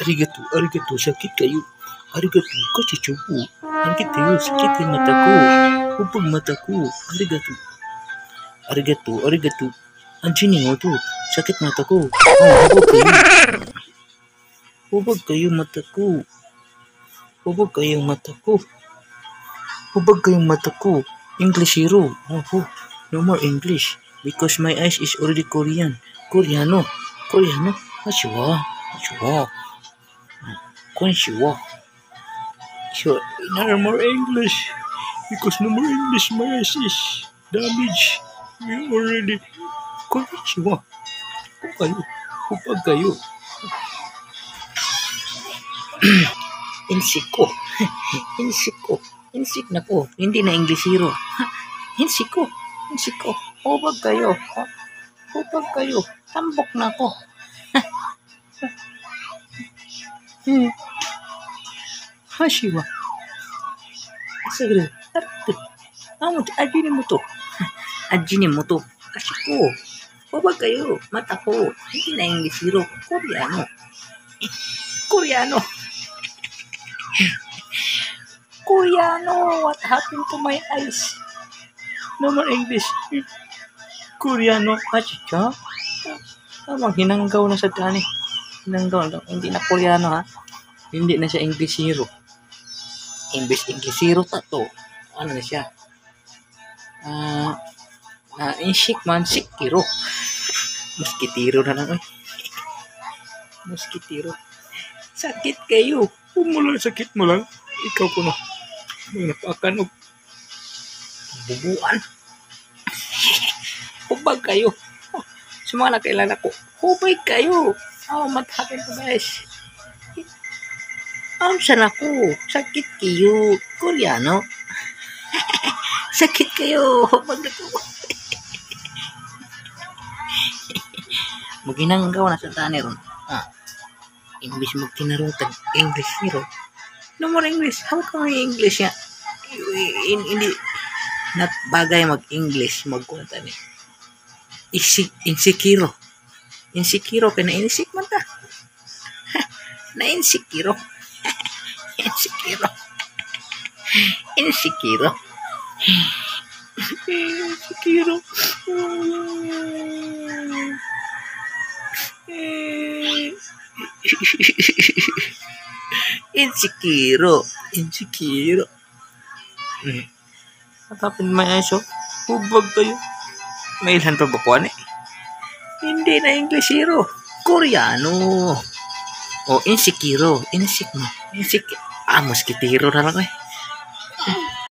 Arigato, arigato, sakit kayo. Arigato, kasi tsubo. Sakit kayo, sakit yung mata ko. Hubog mata ko. Arigato. Arigato, arigato. Anjinin mo to. Sakit mata ko. Oh, hubog kayo. Hubog kayo mata ko. Hubog kayong mata ko. Hubog kayong mata ko. English hero. Oh, no more English. Because my eyes is already Korean. Koreano. Koreano. Ashiwa. Ashiwa. Konnichiwa. So, no more English. Because no more English, my eyes is damaged. We already. Konnichiwa. Hubog kayo. Hubog kayo. Insiko. Insiko. Insik na ko. Hindi na English hero. Insiko. Insiko. Hubog kayo. Hubog kayo. Tambok na ko. Hashiwa. Sagre. Amo, ajinin mo to. Ajinin mo to. Kasi ko. Hubog kayo. Mata ko. Hindi na English hero. Koreano. Koreano. Koreano, what happened to my eyes? No more English. Koreano, achicha. Tamang hinanggaw na sa tani. Hinanggaw na. Hindi na Koreano ha. Hindi na siya English hero. English hero to. Ano na siya? Inshik man, Sikiro. Muskitiro na lang. Muskitiro. Sakit kayo. Umulan, sakit mo lang. Ikaw ko na. Napakan o bubuan. Hubag kayo. Sa mga nakilala ko, hubag kayo. Oh, what happened to guys? Saan ako? Sakit kayo. Koreano. Sakit kayo. Hubag ako. Maginanggaw na sa tani ron. English magtinarutan. English hero. No more English. How come English nga? Hindi not bagay mag-English magkuwanta ni. Insikiro. Insikiro ka na insik man ta. Na insikiro. Insikiro. Insikiro. Insikiro. Insecure. Insecure. Matapin may aso. Hubog kayo. May ilan pa ba ko Hindi na English hero. Koreano. O, insecure. Insecure. Insecure. Moskitiro na lang